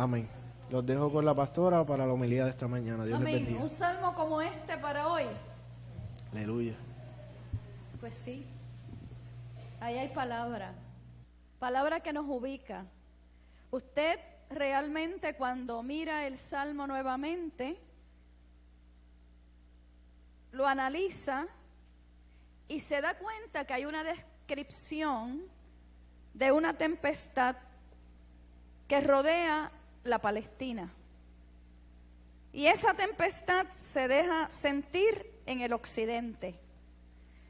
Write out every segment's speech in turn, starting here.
Amén. Los dejo con la pastora para la homilía de esta mañana. Dios les Amén. bendiga. Un salmo como este para hoy. Aleluya. Pues sí, ahí hay palabra. Palabra que nos ubica. Usted realmente cuando mira el salmo nuevamente, lo analiza y se da cuenta que hay una descripción de una tempestad que rodea la Palestina. Y esa tempestad se deja sentir en el occidente,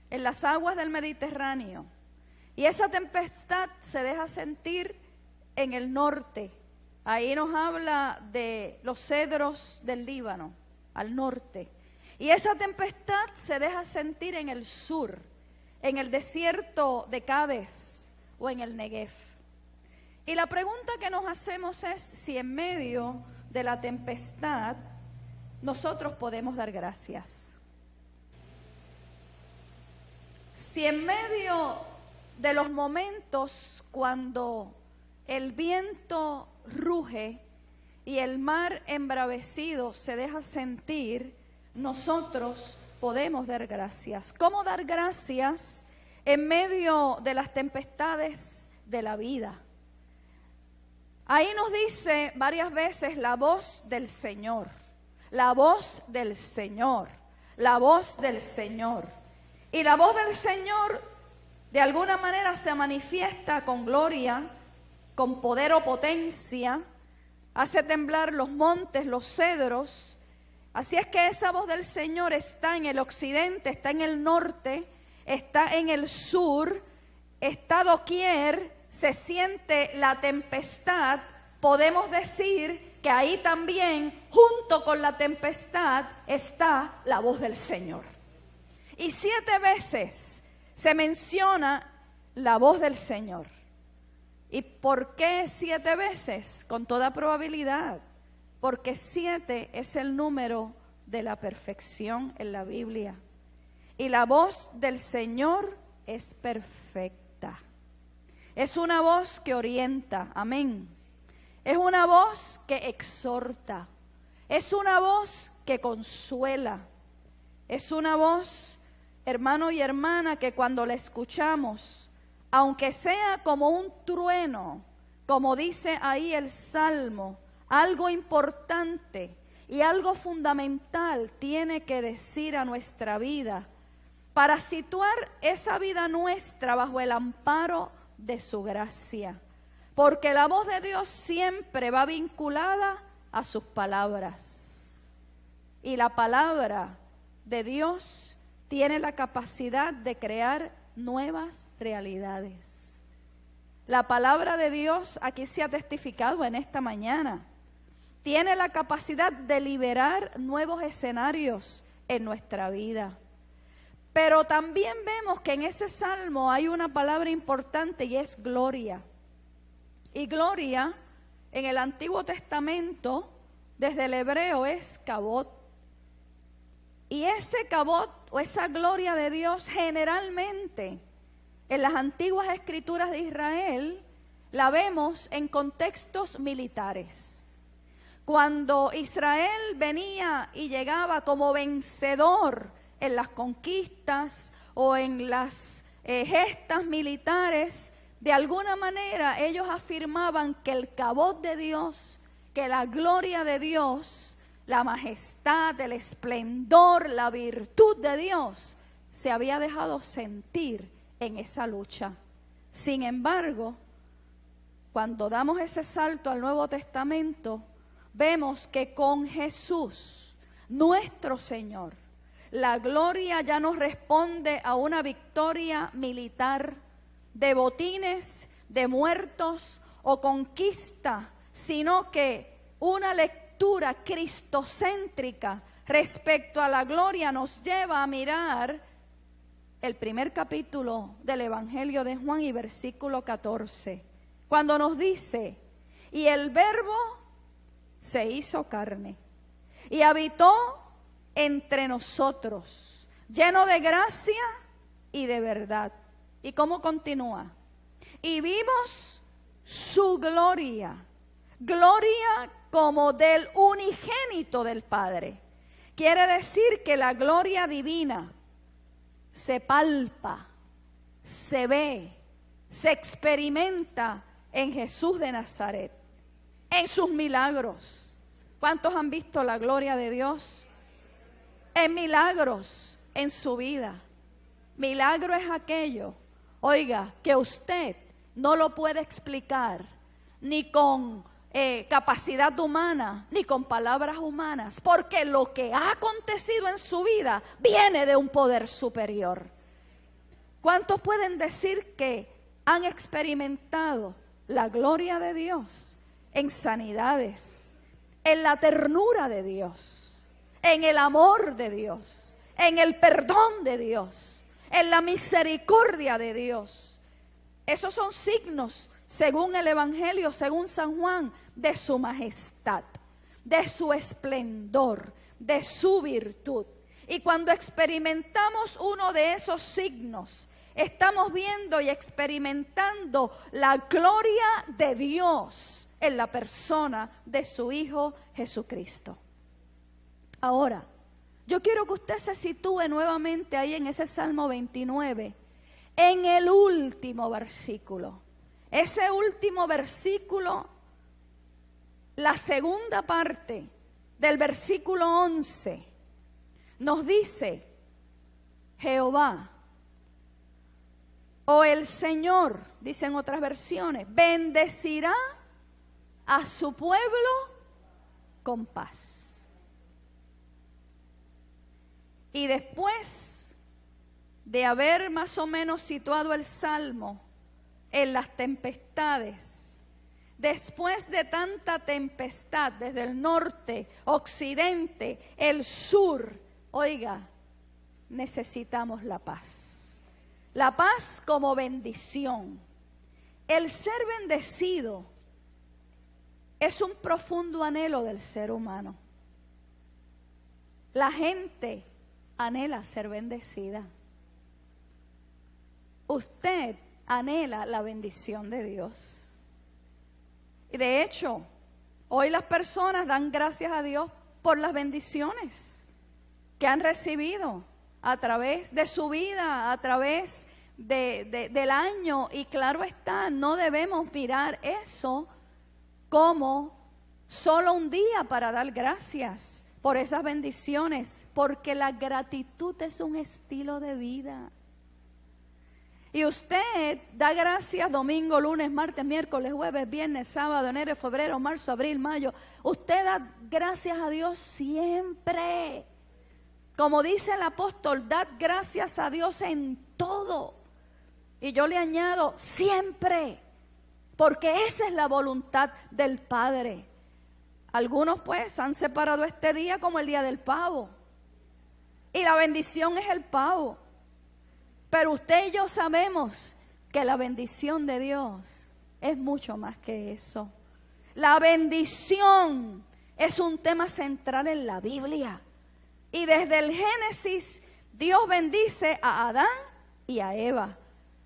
en las aguas del Mediterráneo. Y esa tempestad se deja sentir en el norte. Ahí nos habla de los cedros del Líbano, al norte. Y esa tempestad se deja sentir en el sur, en el desierto de Cádiz o en el Negev. Y la pregunta que nos hacemos es si en medio de la tempestad nosotros podemos dar gracias. Si en medio de los momentos cuando el viento ruge y el mar embravecido se deja sentir, nosotros podemos dar gracias. ¿Cómo dar gracias en medio de las tempestades de la vida? Ahí nos dice varias veces la voz del Señor, la voz del Señor, la voz del Señor. Y la voz del Señor de alguna manera se manifiesta con gloria, con poder o potencia, hace temblar los montes, los cedros. Así es que esa voz del Señor está en el occidente, está en el norte, está en el sur, está doquier, se siente la tempestad. Podemos decir que ahí también, junto con la tempestad, está la voz del Señor. Y 7 veces se menciona la voz del Señor. ¿Y por qué 7 veces? Con toda probabilidad, porque 7 es el número de la perfección en la Biblia. Y la voz del Señor es perfecta. Es una voz que orienta, amén. Es una voz que exhorta. Es una voz que consuela. Es una voz, hermano y hermana, que cuando la escuchamos, aunque sea como un trueno, como dice ahí el Salmo, algo importante y algo fundamental tiene que decir a nuestra vida para situar esa vida nuestra bajo el amparo de su gracia. Porque la voz de Dios siempre va vinculada a sus palabras. Y la palabra de Dios tiene la capacidad de crear nuevas realidades. La palabra de Dios, aquí se ha testificado en esta mañana, tiene la capacidad de liberar nuevos escenarios en nuestra vida. Pero también vemos que en ese salmo hay una palabra importante y es gloria. Y gloria en el Antiguo Testamento, desde el hebreo, es kabod. Y ese kabod o esa gloria de Dios generalmente en las antiguas escrituras de Israel la vemos en contextos militares. Cuando Israel venía y llegaba como vencedor en las conquistas o en las gestas militares, de alguna manera ellos afirmaban que el kabod de Dios, que la gloria de Dios, la majestad, el esplendor, la virtud de Dios se había dejado sentir en esa lucha. Sin embargo, cuando damos ese salto al Nuevo Testamento, vemos que con Jesús, nuestro Señor, la gloria ya no responde a una victoria militar de botines, de muertos o conquista, sino que una lectura cristocéntrica respecto a la gloria nos lleva a mirar el primer capítulo del Evangelio de Juan y versículo 14, cuando nos dice: y el Verbo se hizo carne y habitó entre nosotros, lleno de gracia y de verdad. ¿Y cómo continúa? Y vimos su gloria, gloria como del unigénito del Padre. Quiere decir que la gloria divina se palpa, se ve, se experimenta en Jesús de Nazaret, en sus milagros. ¿Cuántos han visto la gloria de Dios? En milagros en su vida. Milagro es aquello, oiga, que usted no lo puede explicar ni con capacidad humana, ni con palabras humanas, porque lo que ha acontecido en su vida viene de un poder superior. ¿Cuántos pueden decir que han experimentado la gloria de Dios en sanidades, en la ternura de Dios, en el amor de Dios, en el perdón de Dios, en la misericordia de Dios? Esos son signos, según el Evangelio, según San Juan, de su majestad, de su esplendor, de su virtud. Y cuando experimentamos uno de esos signos, estamos viendo y experimentando la gloria de Dios en la persona de su Hijo Jesucristo. Ahora, yo quiero que usted se sitúe nuevamente ahí en ese Salmo 29, en el último versículo. Ese último versículo, la segunda parte del versículo 11, nos dice: Jehová, o el Señor, dicen otras versiones, bendecirá a su pueblo con paz. Y después de haber más o menos situado el Salmo en las tempestades, después de tanta tempestad desde el norte, occidente, el sur, oiga, necesitamos la paz. La paz como bendición. El ser bendecido es un profundo anhelo del ser humano. La gente anhela ser bendecida. Usted anhela la bendición de Dios. Y de hecho, hoy las personas dan gracias a Dios por las bendiciones que han recibido a través de su vida, a través del año. Y claro está, no debemos mirar eso como solo un día para dar gracias por esas bendiciones, porque la gratitud es un estilo de vida. Y usted da gracias domingo, lunes, martes, miércoles, jueves, viernes, sábado, enero, febrero, marzo, abril, mayo. Usted da gracias a Dios siempre. Como dice el apóstol, dad gracias a Dios en todo. Y yo le añado siempre, porque esa es la voluntad del Padre. Algunos pues han separado este día como el día del pavo. Y la bendición es el pavo. Pero usted y yo sabemos que la bendición de Dios es mucho más que eso. La bendición es un tema central en la Biblia. Y desde el Génesis, Dios bendice a Adán y a Eva.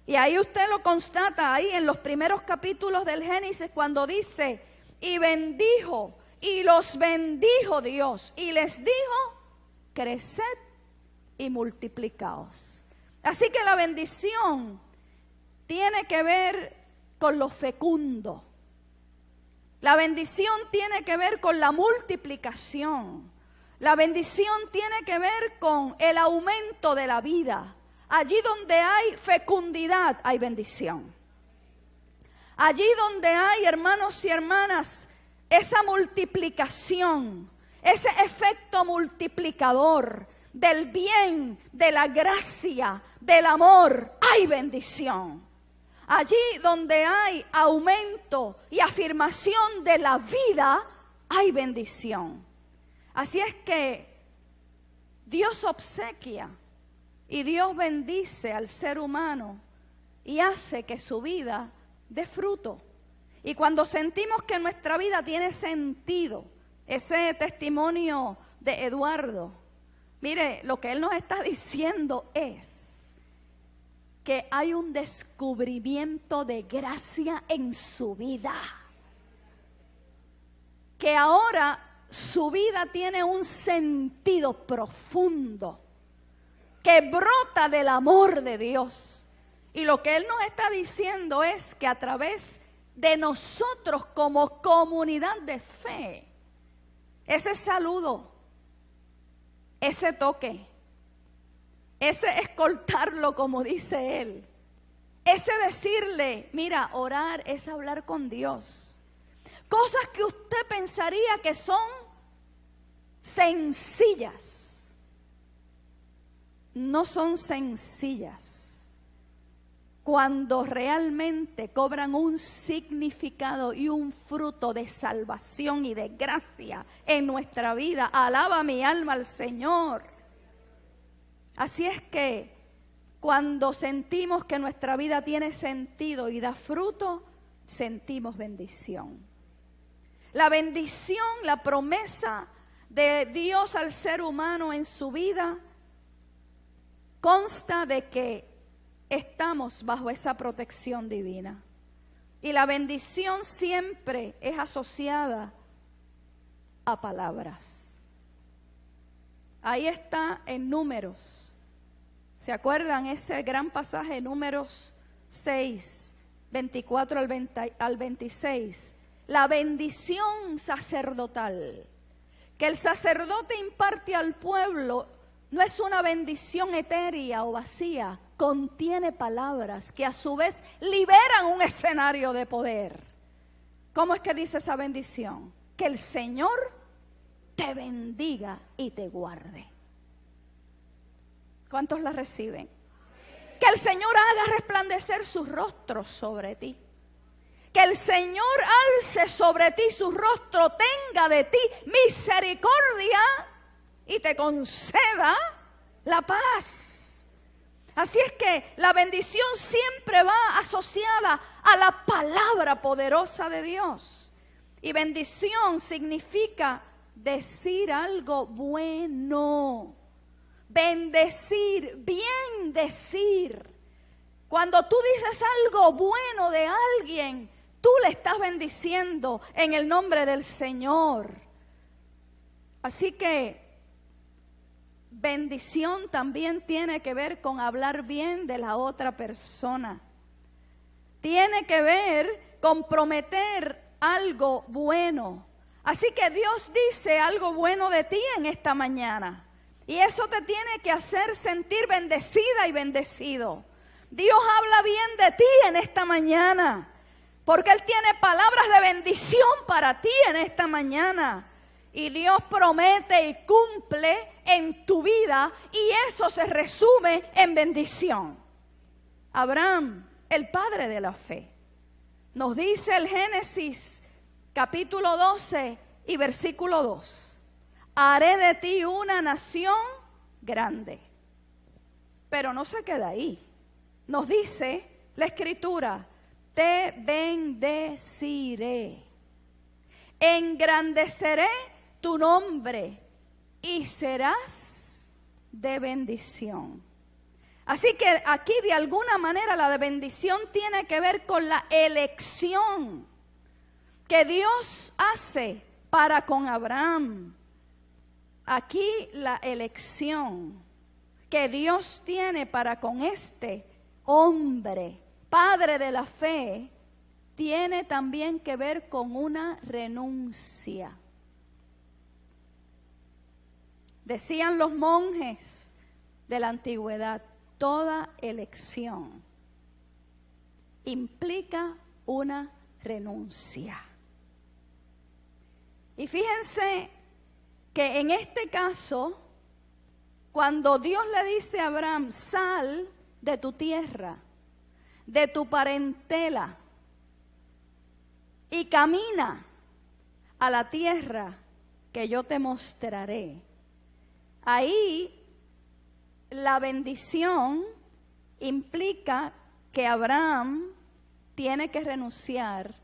Y ahí usted lo constata, ahí en los primeros capítulos del Génesis, cuando dice: y bendijo, y los bendijo Dios, y les dijo: creced y multiplicaos. Así que la bendición tiene que ver con lo fecundo. La bendición tiene que ver con la multiplicación. La bendición tiene que ver con el aumento de la vida. Allí donde hay fecundidad, hay bendición. Allí donde hay, hermanos y hermanas, esa multiplicación, ese efecto multiplicador del bien, de la gracia, del amor, hay bendición. Allí donde hay aumento y afirmación de la vida, hay bendición. Así es que Dios obsequia y Dios bendice al ser humano y hace que su vida dé fruto. Y cuando sentimos que nuestra vida tiene sentido, ese testimonio de Eduardo, mire, lo que él nos está diciendo es que hay un descubrimiento de gracia en su vida. que ahora su vida tiene un sentido profundo que brota del amor de Dios. Y lo que Él nos está diciendo es que a través de nosotros como comunidad de fe, ese saludo, ese toque, ese escoltarlo como dice Él, ese decirle, mira, orar es hablar con Dios. Cosas que usted pensaría que son sencillas, no son sencillas cuando realmente cobran un significado y un fruto de salvación y de gracia en nuestra vida. Alaba mi alma al Señor. Así es que cuando sentimos que nuestra vida tiene sentido y da fruto, sentimos bendición. La bendición, la promesa de Dios al ser humano en su vida consta de que estamos bajo esa protección divina. Y la bendición siempre es asociada a palabras. Ahí está en Números. ¿Se acuerdan ese gran pasaje, Números 6, 24 al 26? La bendición sacerdotal que el sacerdote imparte al pueblo no es una bendición etérea o vacía, contiene palabras que a su vez liberan un escenario de poder. ¿Cómo es que dice esa bendición? Que el Señor te bendiga y te guarde. ¿Cuántos la reciben? Que el Señor haga resplandecer sus rostros sobre ti. Que el Señor alce sobre ti su rostro, tenga de ti misericordia y te conceda la paz. Así es que la bendición siempre va asociada a la palabra poderosa de Dios. Y bendición significa decir algo bueno. Bendecir, bien decir. Cuando tú dices algo bueno de alguien, tú le estás bendiciendo en el nombre del Señor. Así que bendición también tiene que ver con hablar bien de la otra persona. Tiene que ver con prometer algo bueno. Así que Dios dice algo bueno de ti en esta mañana. Y eso te tiene que hacer sentir bendecida y bendecido. Dios habla bien de ti en esta mañana, porque Él tiene palabras de bendición para ti en esta mañana. Y Dios promete y cumple en tu vida, y eso se resume en bendición. Abraham, el padre de la fe, nos dice el Génesis capítulo 12 y versículo 2. Haré de ti una nación grande. Pero no se queda ahí. Nos dice la Escritura, te bendeciré, engrandeceré tu nombre y serás de bendición. Así que aquí de alguna manera la de bendición tiene que ver con la elección que Dios hace para con Abraham. Aquí la elección que Dios tiene para con este hombre, padre de la fe, tiene también que ver con una renuncia. Decían los monjes de la antigüedad, toda elección implica una renuncia. Y fíjense que en este caso, cuando Dios le dice a Abraham, sal de tu tierra, de tu parentela, y camina a la tierra que yo te mostraré. Ahí la bendición implica que Abraham tiene que renunciar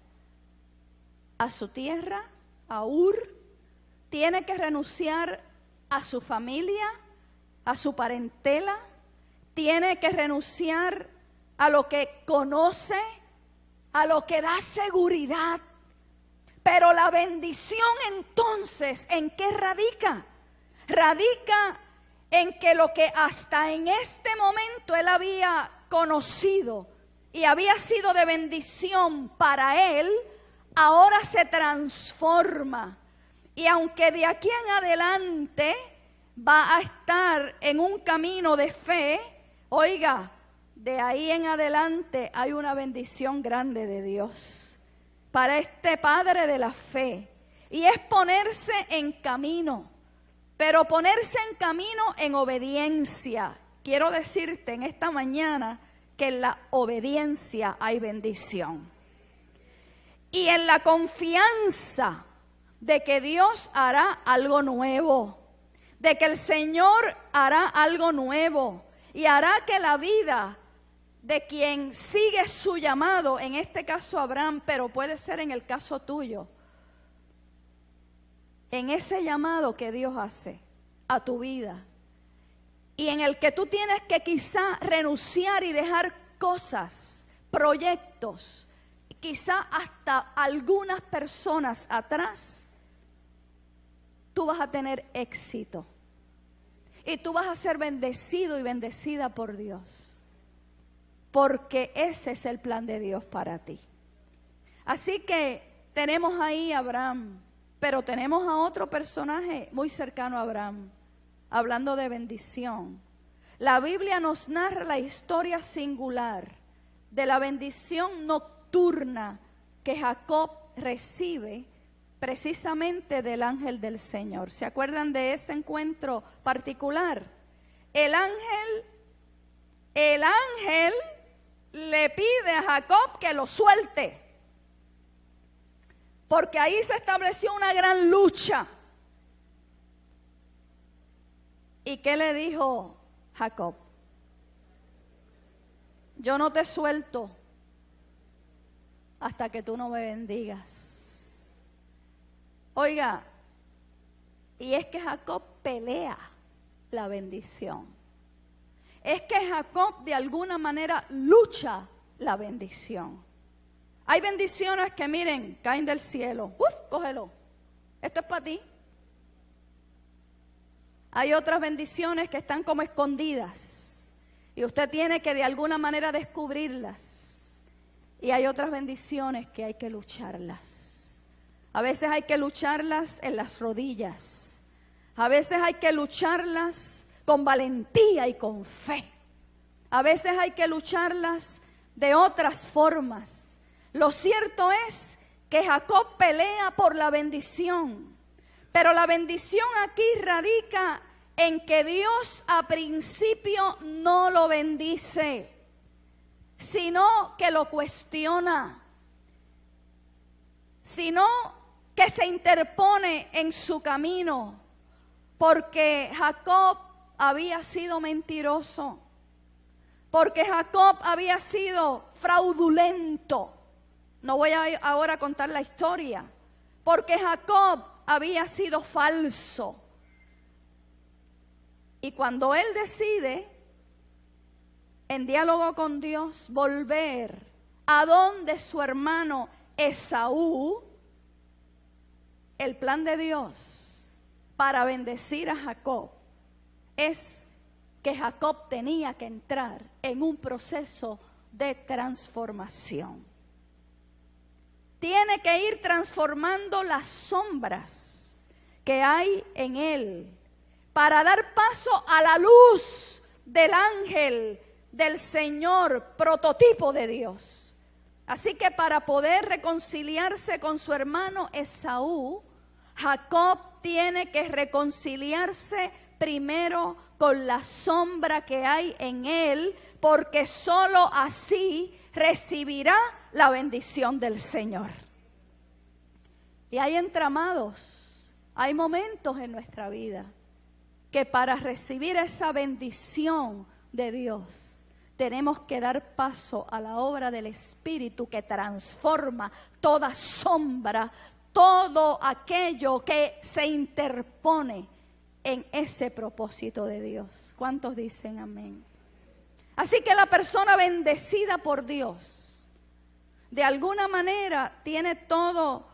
a su tierra, a Ur, tiene que renunciar a su familia, a su parentela, tiene que renunciar a lo que conoce, a lo que da seguridad, Pero la bendición entonces, ¿en qué radica? Radica en que lo que hasta en este momento él había conocido y había sido de bendición para él, ahora se transforma. Y aunque de aquí en adelante va a estar en un camino de fe, oiga, de ahí en adelante hay una bendición grande de Dios para este padre de la fe. Y es ponerse en camino, pero ponerse en camino en obediencia. Quiero decirte en esta mañana que en la obediencia hay bendición. Y en la confianza de que Dios hará algo nuevo, de que el Señor hará algo nuevo y hará que la vida de quien sigue su llamado, en este caso Abraham, pero puede ser en el caso tuyo, en ese llamado que Dios hace a tu vida y en el que tú tienes que quizá renunciar y dejar cosas, proyectos, quizá hasta algunas personas atrás, tú vas a tener éxito y tú vas a ser bendecido y bendecida por Dios, porque ese es el plan de Dios para ti. Así que tenemos ahí a Abraham, pero tenemos a otro personaje muy cercano a Abraham, hablando de bendición. La Biblia nos narra la historia singular de la bendición nocturna que Jacob recibe precisamente del ángel del Señor. ¿Se acuerdan de ese encuentro particular? El ángel le pide a Jacob que lo suelte, porque ahí se estableció una gran lucha. ¿Y qué le dijo Jacob? Yo no te suelto hasta que tú no me bendigas. Oiga, y es que Jacob pelea la bendición. Es que Jacob de alguna manera lucha la bendición. Hay bendiciones que miren, caen del cielo. ¡Uf! Cógelo. Esto es para ti. Hay otras bendiciones que están como escondidas y usted tiene que de alguna manera descubrirlas. Y hay otras bendiciones que hay que lucharlas. A veces hay que lucharlas en las rodillas. A veces hay que lucharlas con valentía y con fe. A veces hay que lucharlas de otras formas. Lo cierto es que Jacob pelea por la bendición. Pero la bendición aquí radica en que Dios a principio no lo bendice, sino que lo cuestiona, sino que se interpone en su camino, porque Jacob había sido mentiroso, porque Jacob había sido fraudulento. No voy a ahora contar la historia, porque Jacob había sido falso. Y cuando él decide, en diálogo con Dios, volver a donde su hermano Esaú, el plan de Dios para bendecir a Jacob es que Jacob tenía que entrar en un proceso de transformación. Tiene que ir transformando las sombras que hay en él para dar paso a la luz del ángel del Señor, prototipo de Dios. Así que para poder reconciliarse con su hermano Esaú, Jacob tiene que reconciliarse primero con la sombra que hay en él, porque solo así recibirá la bendición del Señor. Y hay entramados, hay momentos en nuestra vida que para recibir esa bendición de Dios tenemos que dar paso a la obra del Espíritu que transforma toda sombra, todo aquello que se interpone en ese propósito de Dios. ¿Cuántos dicen amén? Así que la persona bendecida por Dios, de alguna manera tiene todo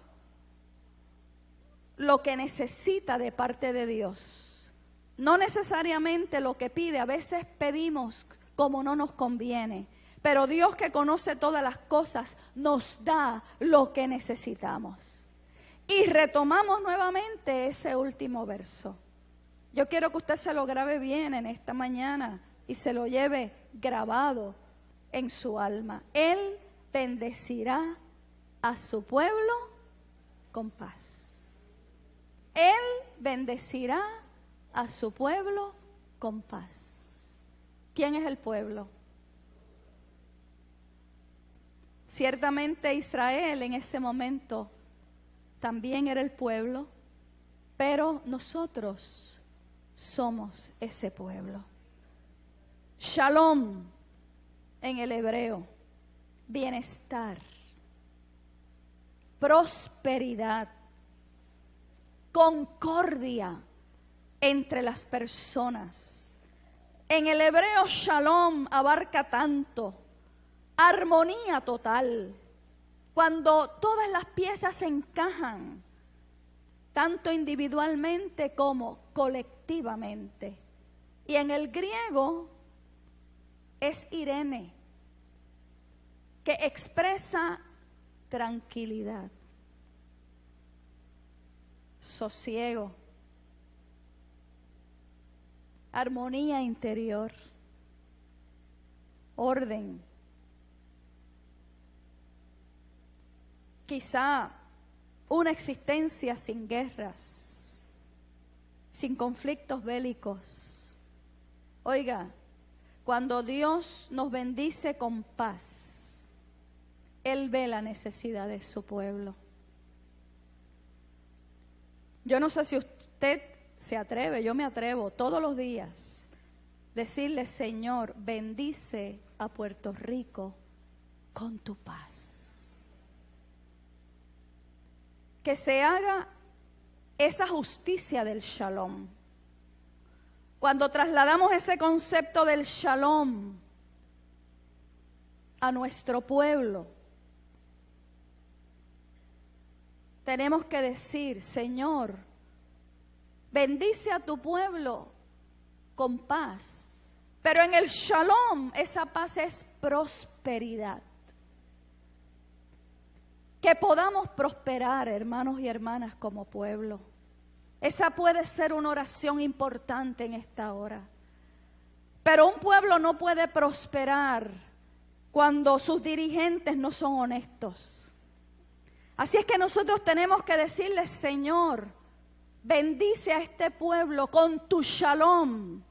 lo que necesita de parte de Dios. No necesariamente lo que pide, a veces pedimos como no nos conviene. Pero Dios, que conoce todas las cosas, nos da lo que necesitamos. Y retomamos nuevamente ese último verso. Yo quiero que usted se lo grabe bien en esta mañana y se lo lleve grabado en su alma. Él bendecirá a su pueblo con paz. Él bendecirá a su pueblo con paz. ¿Quién es el pueblo? Ciertamente Israel en ese momento también era el pueblo, pero nosotros somos ese pueblo. Shalom en el hebreo, bienestar, prosperidad, concordia entre las personas. En el hebreo shalom abarca tanto, armonía total, cuando todas las piezas se encajan, tanto individualmente como colectivamente. Y en el griego es Irene, que expresa tranquilidad, sosiego, armonía interior, orden. Quizá una existencia sin guerras, sin conflictos bélicos. Oiga, cuando Dios nos bendice con paz, Él ve la necesidad de su pueblo. Yo no sé si usted se atreve, yo me atrevo todos los días decirle: Señor, bendice a Puerto Rico con tu paz. Que se haga esa justicia del shalom. Cuando trasladamos ese concepto del shalom a nuestro pueblo, tenemos que decir: Señor, bendice a tu pueblo con paz. Pero en el shalom, esa paz es prosperidad. Que podamos prosperar, hermanos y hermanas, como pueblo. Esa puede ser una oración importante en esta hora. Pero un pueblo no puede prosperar cuando sus dirigentes no son honestos. Así es que nosotros tenemos que decirle: Señor, bendice a este pueblo con tu shalom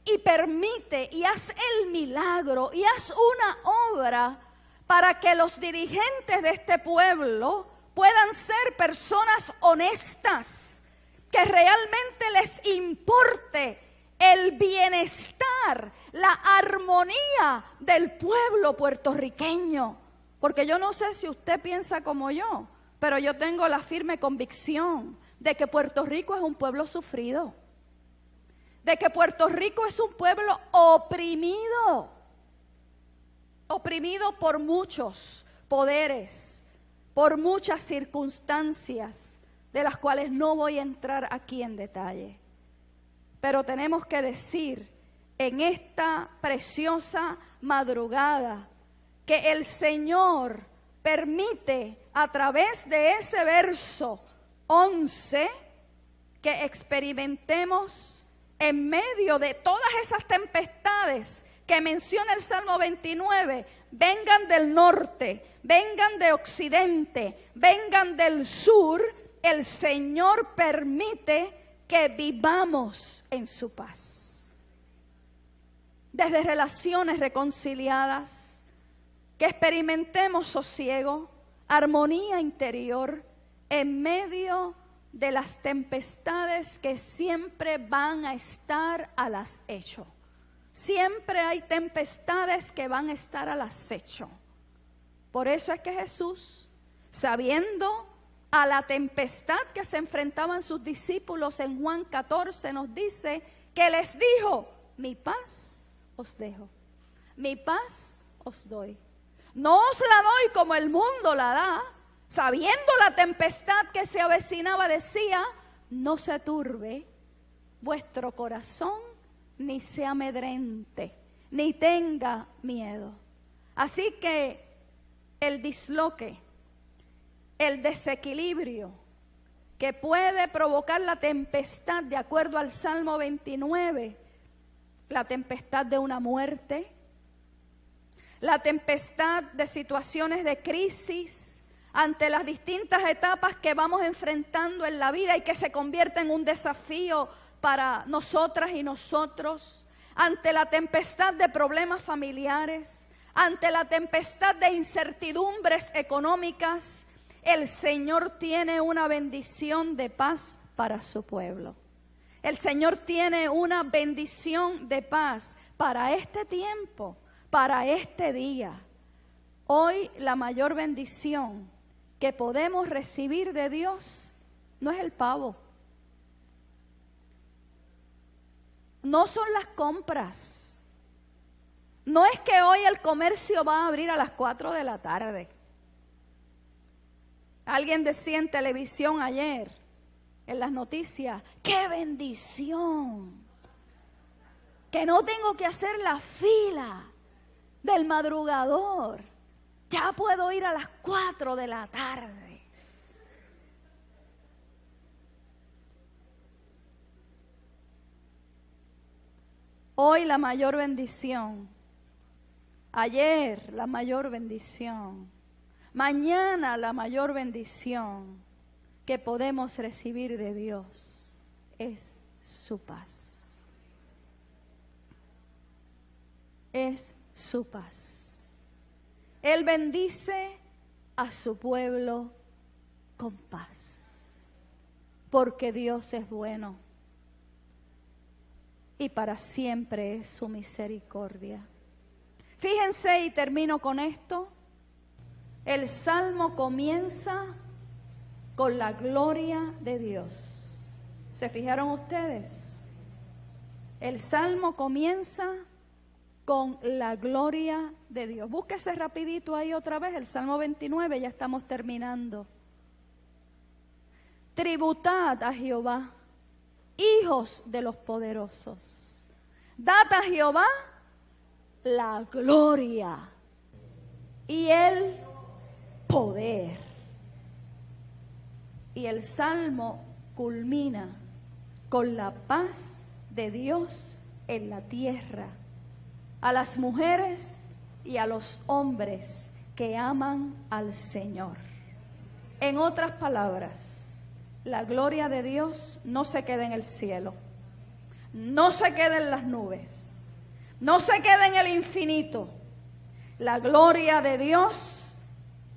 y permite y haz el milagro y haz una obra para que los dirigentes de este pueblo puedan ser personas honestas, que realmente les importe el bienestar, la armonía del pueblo puertorriqueño. Porque yo no sé si usted piensa como yo, pero yo tengo la firme convicción de que Puerto Rico es un pueblo sufrido, de que Puerto Rico es un pueblo oprimido por muchos poderes, por muchas circunstancias, de las cuales no voy a entrar aquí en detalle. Pero tenemos que decir en esta preciosa madrugada que el Señor permite a través de ese verso 11 que experimentemos en medio de todas esas tempestades que menciona el Salmo 29, vengan del norte, vengan de occidente, vengan del sur, el Señor permite que vivamos en su paz. Desde relaciones reconciliadas, que experimentemos sosiego, armonía interior, en medio de las tempestades que siempre van a estar al acecho. Siempre hay tempestades que van a estar al acecho. Por eso es que Jesús, sabiendo a la tempestad que se enfrentaban sus discípulos en Juan 14, nos dice que les dijo: mi paz os dejo, mi paz os doy. No os la doy como el mundo la da, sabiendo la tempestad que se avecinaba, decía: no se turbe vuestro corazón, ni se amedrente, ni tenga miedo. Así que el disloque, el desequilibrio que puede provocar la tempestad, de acuerdo al Salmo 29, la tempestad de una muerte, la tempestad de situaciones de crisis, ante las distintas etapas que vamos enfrentando en la vida y que se convierte en un desafío para nosotras y nosotros, ante la tempestad de problemas familiares, ante la tempestad de incertidumbres económicas, el Señor tiene una bendición de paz para su pueblo. El Señor tiene una bendición de paz para este tiempo, para este día. Hoy la mayor bendición que podemos recibir de Dios no es el pavo, no son las compras, no es que hoy el comercio va a abrir a las 4 de la tarde. Alguien decía en televisión ayer, en las noticias: ¡qué bendición! Que no tengo que hacer la fila del madrugador. Ya puedo ir a las 4 de la tarde. Hoy la mayor bendición, ayer la mayor bendición, mañana la mayor bendición que podemos recibir de Dios es su paz. Es su paz. Él bendice a su pueblo con paz, porque Dios es bueno y para siempre es su misericordia. Fíjense, y termino con esto, el Salmo comienza con la gloria de Dios. ¿Se fijaron ustedes? El Salmo comienza con la gloria de Dios. Búsquese rapidito ahí otra vez el Salmo 29, ya estamos terminando. Tributad a Jehová, hijos de los poderosos. Dad a Jehová la gloria y el poder. Y el Salmo culmina con la paz de Dios en la tierra, a las mujeres y a los hombres que aman al Señor. En otras palabras, la gloria de Dios no se queda en el cielo, no se queda en las nubes, no se queda en el infinito. La gloria de Dios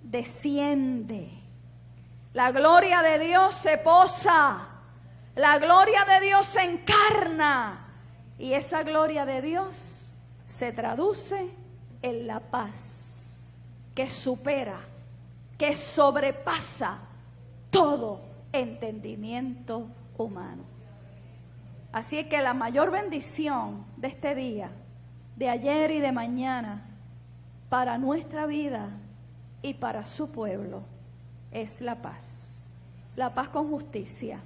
desciende, la gloria de Dios se posa, la gloria de Dios se encarna, y esa gloria de Dios se traduce en la paz que supera, que sobrepasa todo entendimiento humano. Así que la mayor bendición de este día, de ayer y de mañana, para nuestra vida y para su pueblo, es la paz. La paz con justicia,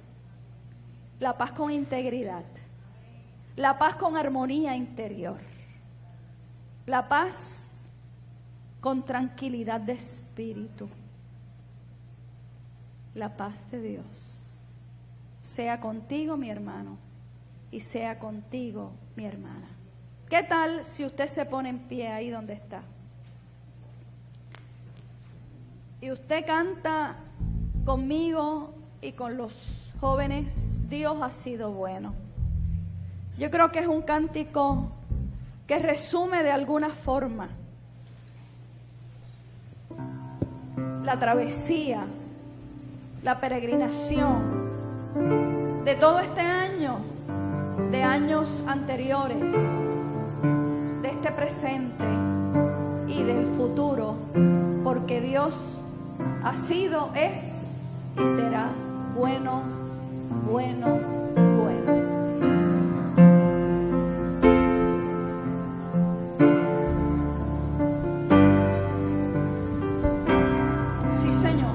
la paz con integridad, la paz con armonía interior, la paz con tranquilidad de espíritu. La paz de Dios sea contigo, mi hermano, y sea contigo, mi hermana. ¿Qué tal si usted se pone en pie ahí donde está? Y usted canta conmigo y con los jóvenes: Dios ha sido bueno. Yo creo que es un cántico que resume de alguna forma la travesía, la peregrinación de todo este año, de años anteriores, de este presente y del futuro, porque Dios ha sido, es y será bueno, bueno, bueno. Sí, Señor.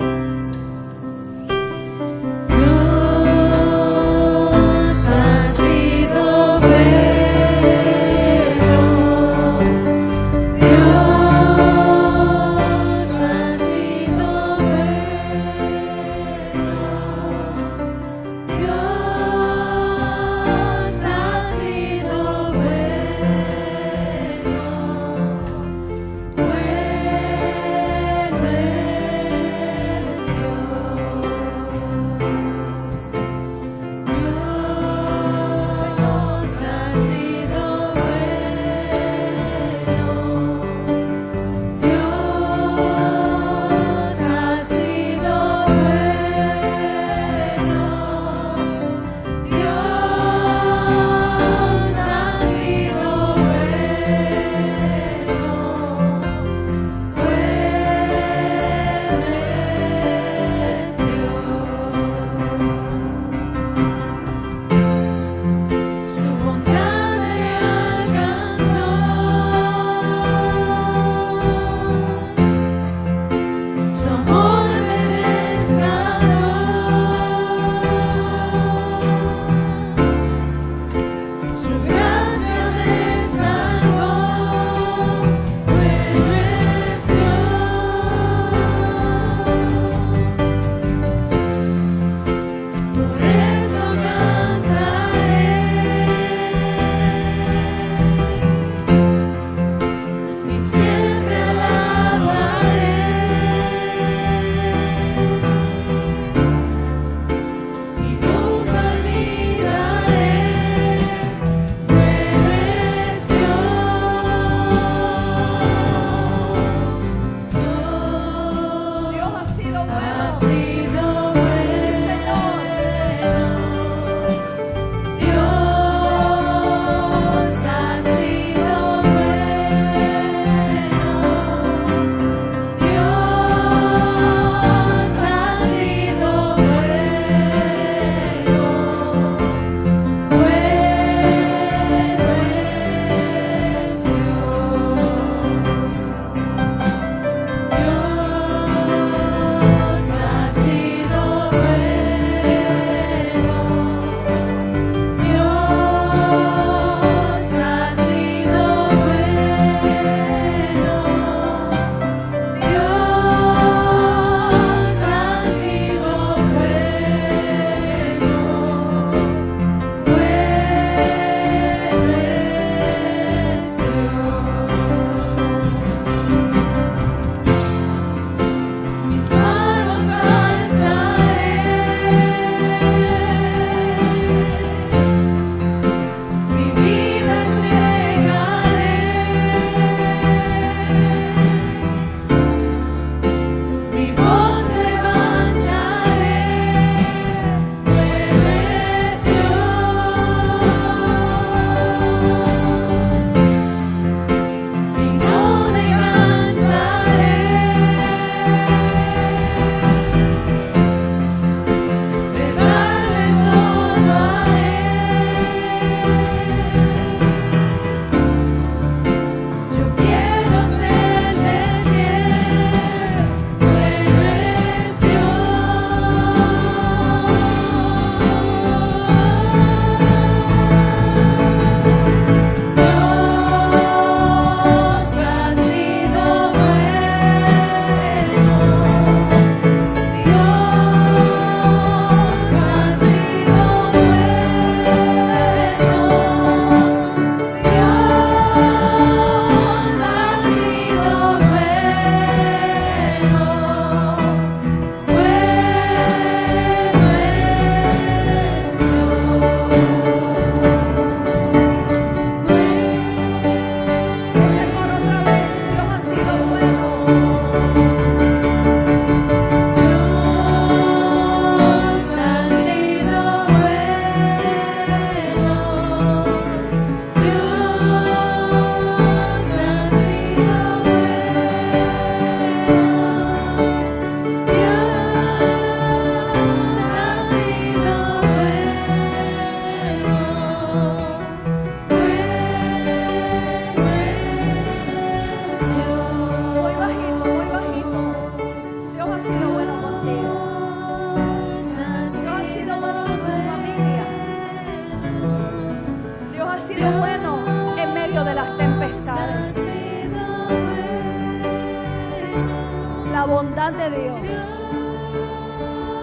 bondad de Dios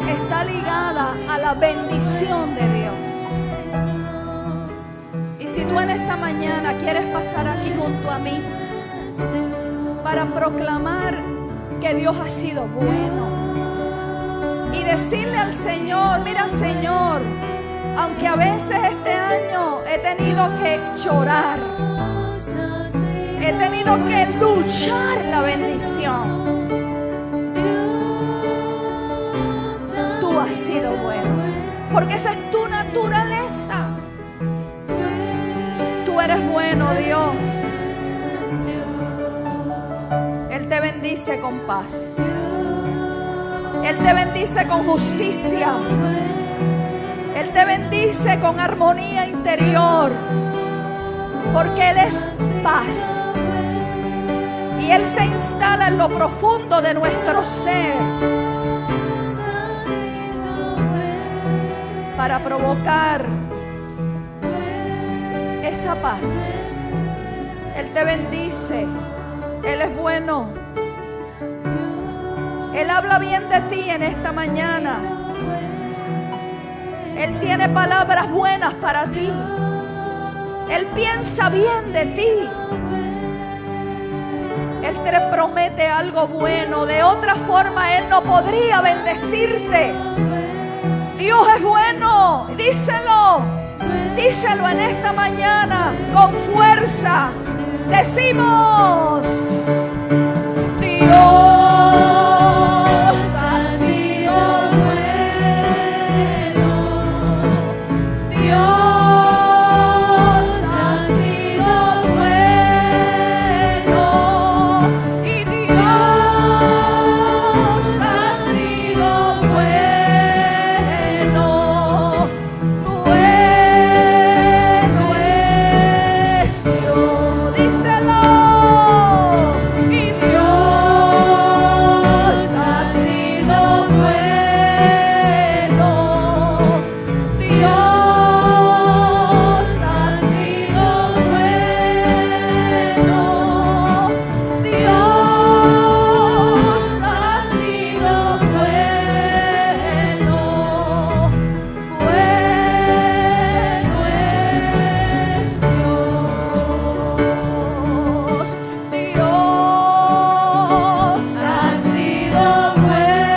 está ligada a la bendición de Dios. Y si tú en esta mañana quieres pasar aquí junto a mí para proclamar que Dios ha sido bueno y decirle al Señor: mira, Señor, aunque a veces este año he tenido que llorar, he tenido que luchar la bendición, tú has sido bueno, porque esa es tu naturaleza. Tú eres bueno, Dios. Él te bendice con paz. Él te bendice con justicia. Él te bendice con armonía interior, porque Él es paz. Y Él se instala en lo profundo de nuestro ser para provocar esa paz. Él te bendice. Él es bueno. Él habla bien de ti en esta mañana. Él tiene palabras buenas para ti. Él piensa bien de ti. Él te promete algo bueno. De otra forma Él no podría bendecirte. Dios es bueno. Díselo. Díselo en esta mañana con fuerza. Decimos: Dios ha sido bueno. Dios ha sido bueno. Y Dios ha sido bueno. Bueno es Dios. Díselo. Y Dios ha sido bueno. Dios ha sido bueno. Dios ha sido bueno. Bueno es Dios. Dios ha sido bueno. Dios ha sido bueno. Dios ha sido bueno.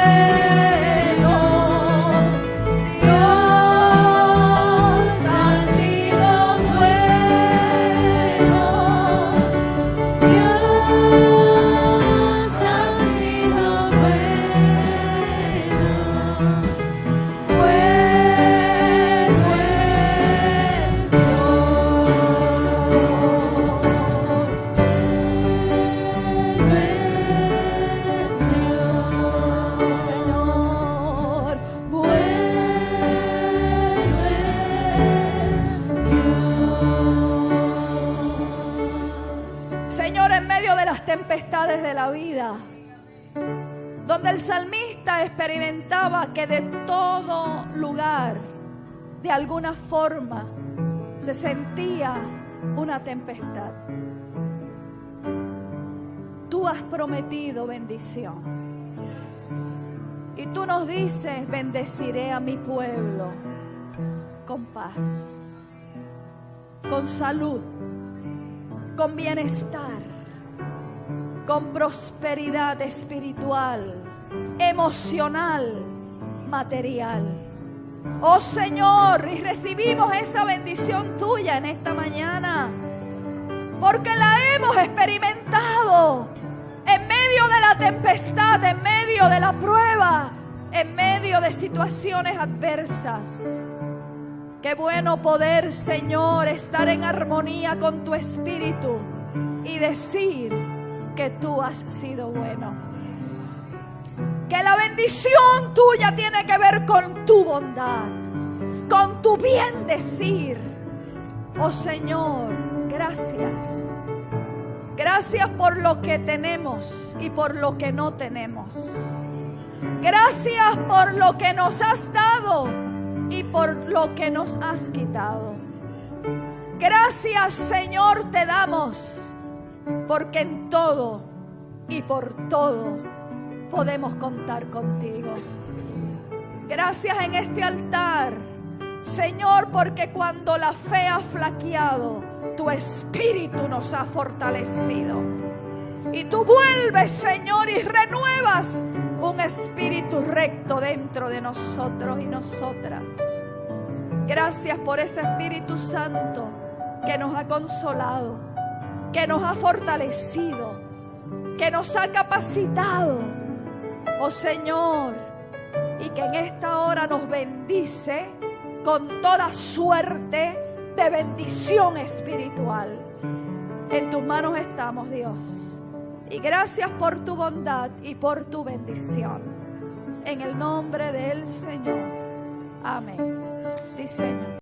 Bueno es Dios. Señor, Señor, en medio de las tempestades de la vida, donde el salmista experimentaba que de todo lugar, de alguna forma, se sentía una tempestad, tú has prometido bendición. Y tú nos dices: bendeciré a mi pueblo con paz, con salud, con bienestar, con prosperidad espiritual, emocional, material. Oh Señor, y recibimos esa bendición tuya en esta mañana, porque la hemos experimentado en medio de la tempestad, en medio de la prueba, en medio de situaciones adversas. Qué bueno poder, Señor, estar en armonía con tu espíritu y decir que tú has sido bueno. Que la bendición tuya tiene que ver con tu bondad, con tu bien decir. Oh Señor, gracias. Gracias por lo que tenemos y por lo que no tenemos. Gracias por lo que nos has dado y por lo que nos has quitado. Gracias, Señor, te damos, porque en todo y por todo podemos contar contigo. Gracias en este altar, Señor, porque cuando la fe ha flaqueado, tu espíritu nos ha fortalecido. Y tú vuelves, Señor, y renuevas un espíritu recto dentro de nosotros y nosotras. Gracias por ese Espíritu Santo que nos ha consolado, que nos ha fortalecido, que nos ha capacitado, oh Señor, y que en esta hora nos bendice con toda suerte de bendición espiritual. En tus manos estamos, Dios. Y gracias por tu bondad y por tu bendición. En el nombre del Señor. Amén. Sí, Señor.